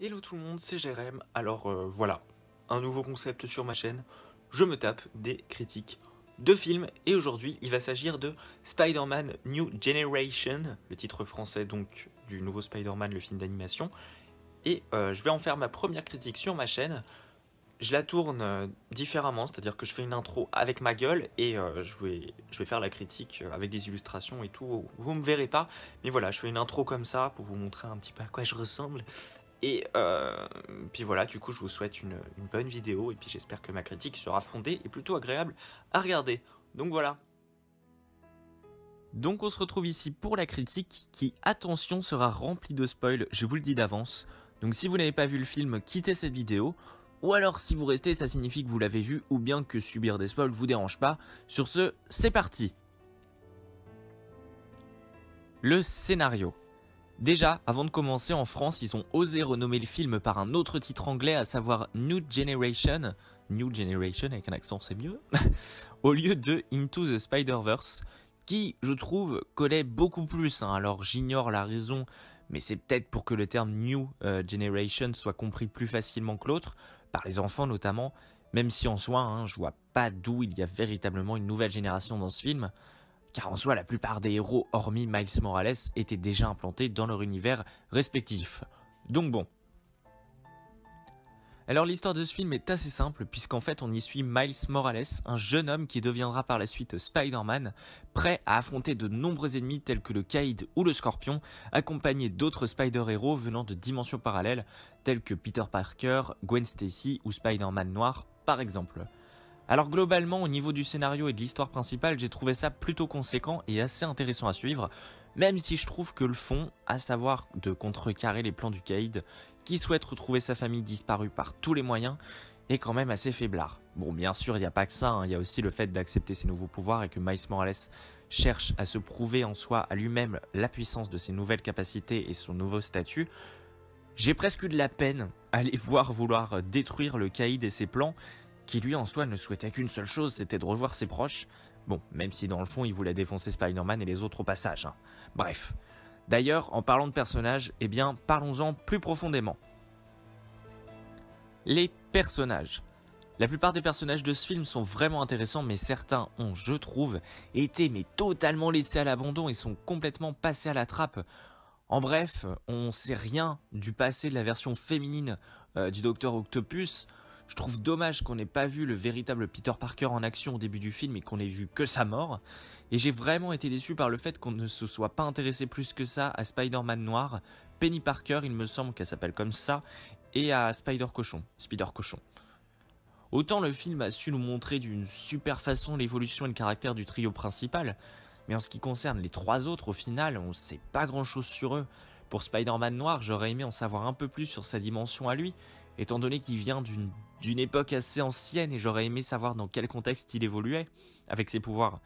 Hello tout le monde, c'est Jérém. Alors voilà, un nouveau concept sur ma chaîne. Je me tape des critiques de films et aujourd'hui il va s'agir de Spider-Man New Generation, le titre français donc du nouveau Spider-Man, le film d'animation. Et je vais en faire ma première critique sur ma chaîne. Je la tourne différemment, c'est-à-dire que je fais une intro avec ma gueule et je vais faire la critique avec des illustrations et tout. Vous me verrez pas, mais voilà, je fais une intro comme ça pour vous montrer un petit peu à quoi je ressemble. Et puis voilà, du coup je vous souhaite une bonne vidéo et puis j'espère que ma critique sera fondée et plutôt agréable à regarder. Donc voilà. Donc on se retrouve ici pour la critique qui, attention, sera remplie de spoils, je vous le dis d'avance. Donc si vous n'avez pas vu le film, quittez cette vidéo. Ou alors si vous restez, ça signifie que vous l'avez vu ou bien que subir des spoils vous dérange pas. Sur ce, c'est parti. Le scénario. Déjà, avant de commencer, en France, ils ont osé renommer le film par un autre titre anglais, à savoir New Generation avec un accent c'est mieux, au lieu de Into the Spider-Verse, qui, je trouve, collait beaucoup plus. Alors j'ignore la raison, mais c'est peut-être pour que le terme New Generation soit compris plus facilement que l'autre, par les enfants notamment, même si en soi, je vois pas d'où il y a véritablement une nouvelle génération dans ce film. Car en soi, la plupart des héros, hormis Miles Morales, étaient déjà implantés dans leur univers respectif. Donc bon. Alors l'histoire de ce film est assez simple, puisqu'en fait on y suit Miles Morales, un jeune homme qui deviendra par la suite Spider-Man, prêt à affronter de nombreux ennemis tels que le Caïd ou le Scorpion, accompagné d'autres Spider-Héros venant de dimensions parallèles, tels que Peter Parker, Gwen Stacy ou Spider-Man Noir, par exemple. Alors globalement, au niveau du scénario et de l'histoire principale, j'ai trouvé ça plutôt conséquent et assez intéressant à suivre, même si je trouve que le fond, à savoir de contrecarrer les plans du Caïd, qui souhaite retrouver sa famille disparue par tous les moyens, est quand même assez faiblard. Bon, bien sûr, il n'y a pas que ça, il y a aussi le fait d'accepter ses nouveaux pouvoirs et que Miles Morales cherche à se prouver en soi à lui-même la puissance de ses nouvelles capacités et son nouveau statut. J'ai presque eu de la peine à les voir vouloir détruire le Caïd et ses plans, qui lui en soi ne souhaitait qu'une seule chose, c'était de revoir ses proches. Bon, même si dans le fond il voulait défoncer Spider-Man et les autres au passage. Bref. D'ailleurs, en parlant de personnages, eh bien parlons-en plus profondément. Les personnages. La plupart des personnages de ce film sont vraiment intéressants, mais certains ont, je trouve, été totalement laissés à l'abandon et sont complètement passés à la trappe. En bref, on sait rien du passé de la version féminine du Docteur Octopus. Je trouve dommage qu'on n'ait pas vu le véritable Peter Parker en action au début du film et qu'on ait vu que sa mort. Et j'ai vraiment été déçu par le fait qu'on ne se soit pas intéressé plus que ça à Spider-Man Noir, Penny Parker, il me semble qu'elle s'appelle comme ça, et à Spider-Cochon. Autant le film a su nous montrer d'une super façon l'évolution et le caractère du trio principal, mais en ce qui concerne les trois autres, au final, on ne sait pas grand chose sur eux. Pour Spider-Man Noir, j'aurais aimé en savoir un peu plus sur sa dimension à lui, étant donné qu'il vient d'une époque assez ancienne et j'aurais aimé savoir dans quel contexte il évoluait avec ses pouvoirs.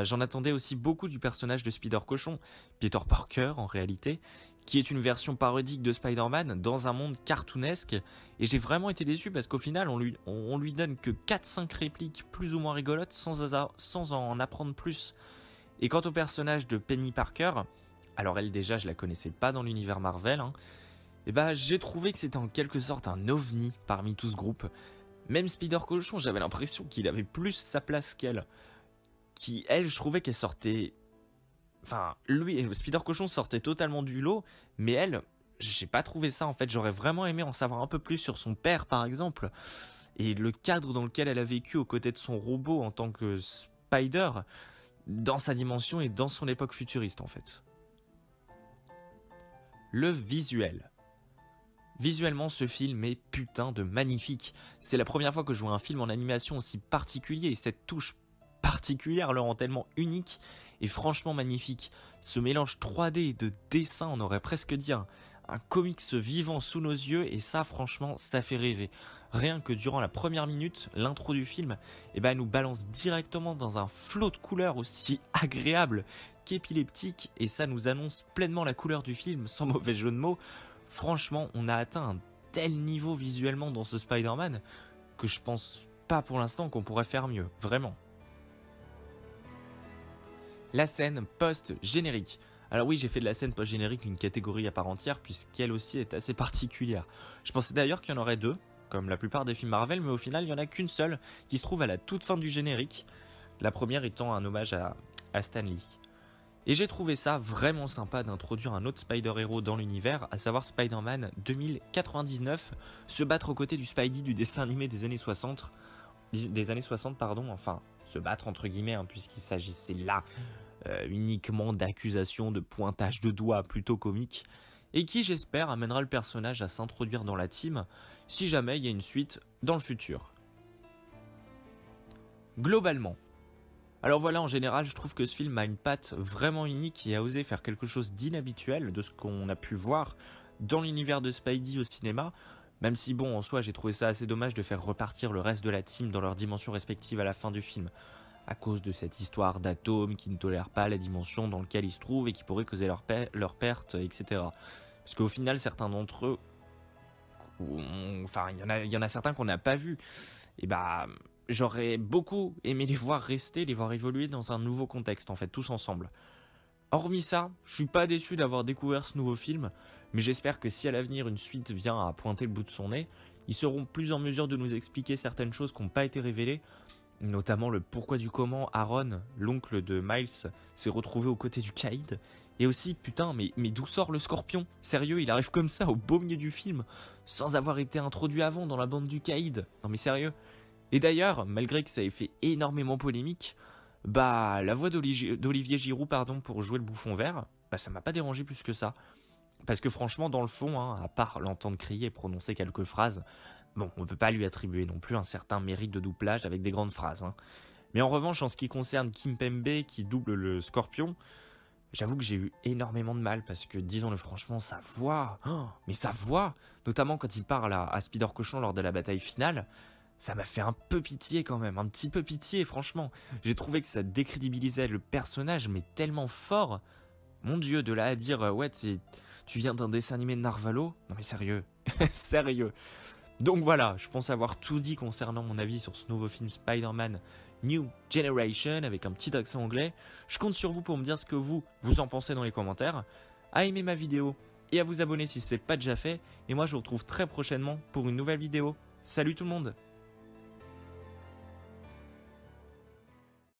J'en attendais aussi beaucoup du personnage de Spider-Cochon, Peter Parker en réalité, qui est une version parodique de Spider-Man dans un monde cartoonesque, et j'ai vraiment été déçu parce qu'au final on lui donne que 4-5 répliques plus ou moins rigolotes sans en apprendre plus. Et quant au personnage de Penny Parker, alors elle déjà je la connaissais pas dans l'univers Marvel, et j'ai trouvé que c'était en quelque sorte un ovni parmi tout ce groupe. Même Spider-Cochon, j'avais l'impression qu'il avait plus sa place qu'elle. Elle, je trouvais qu'elle sortait... Enfin, Spider-Cochon sortait totalement du lot, mais elle, j'ai pas trouvé ça en fait. J'aurais vraiment aimé en savoir un peu plus sur son père par exemple, et le cadre dans lequel elle a vécu aux côtés de son robot en tant que Spider, dans sa dimension et dans son époque futuriste en fait. Le visuel. Visuellement, ce film est putain de magnifique. C'est la première fois que je vois un film en animation aussi particulier et cette touche particulière le rend tellement unique et franchement magnifique. Ce mélange 3D et de dessin, on aurait presque dit un comics vivant sous nos yeux et ça franchement ça fait rêver. Rien que durant la première minute, l'intro du film, elle nous balance directement dans un flot de couleurs aussi agréable qu'épileptique et ça nous annonce pleinement la couleur du film sans mauvais jeu de mots. Franchement, on a atteint un tel niveau visuellement dans ce Spider-Man que je pense pas pour l'instant qu'on pourrait faire mieux, vraiment. La scène post-générique. Alors oui, j'ai fait de la scène post-générique une catégorie à part entière, puisqu'elle aussi est assez particulière. Je pensais d'ailleurs qu'il y en aurait deux, comme la plupart des films Marvel, mais au final, il n'y en a qu'une seule, qui se trouve à la toute fin du générique, la première étant un hommage à Stan Lee. Et j'ai trouvé ça vraiment sympa d'introduire un autre Spider-Héros dans l'univers, à savoir Spider-Man 2099, se battre aux côtés du Spidey du dessin animé des années 60, enfin, se battre entre guillemets, hein, puisqu'il s'agissait là uniquement d'accusations de pointage de doigts plutôt comiques, et qui j'espère amènera le personnage à s'introduire dans la team, si jamais il y a une suite dans le futur. Globalement, alors voilà, en général, je trouve que ce film a une patte vraiment unique et a osé faire quelque chose d'inhabituel de ce qu'on a pu voir dans l'univers de Spidey au cinéma, même si bon, en soi, j'ai trouvé ça assez dommage de faire repartir le reste de la team dans leurs dimensions respectives à la fin du film, à cause de cette histoire d'atomes qui ne tolèrent pas la dimension dans laquelle ils se trouvent et qui pourrait causer leur perte, etc. Parce qu'au final, certains d'entre eux, enfin, il y en a certains qu'on n'a pas vus, et bah... J'aurais beaucoup aimé les voir rester, les voir évoluer dans un nouveau contexte, en fait, tous ensemble. Hormis ça, je suis pas déçu d'avoir découvert ce nouveau film, mais j'espère que si à l'avenir une suite vient à pointer le bout de son nez, ils seront plus en mesure de nous expliquer certaines choses qui n'ont pas été révélées, notamment le pourquoi du comment Aaron, l'oncle de Miles, s'est retrouvé aux côtés du Caïd, et aussi, putain, mais d'où sort le Scorpion? Sérieux, il arrive comme ça au beau milieu du film, sans avoir été introduit avant dans la bande du Caïd. Non mais sérieux. Et d'ailleurs, malgré que ça ait fait énormément polémique, bah la voix d'Olivier Giroud pour jouer le bouffon vert, bah ça m'a pas dérangé plus que ça. Parce que franchement, dans le fond, hein, à part l'entendre crier et prononcer quelques phrases, bon, on peut pas lui attribuer non plus un certain mérite de doublage avec des grandes phrases. Hein. Mais en revanche, en ce qui concerne Kim Pembe qui double le Scorpion, j'avoue que j'ai eu énormément de mal parce que, disons-le franchement, sa voix, mais sa voix, notamment quand il parle à Spider Cochon lors de la bataille finale, ça m'a fait un peu pitié quand même, un petit peu pitié franchement. J'ai trouvé que ça décrédibilisait le personnage mais tellement fort. Mon dieu, de là à dire ouais tu viens d'un dessin animé de Narvalo. Non mais sérieux, sérieux. Donc voilà, je pense avoir tout dit concernant mon avis sur ce nouveau film Spider-Man New Generation avec un petit accent anglais. Je compte sur vous pour me dire ce que vous en pensez dans les commentaires, à aimer ma vidéo et à vous abonner si ce n'est pas déjà fait. Et moi je vous retrouve très prochainement pour une nouvelle vidéo. Salut tout le monde!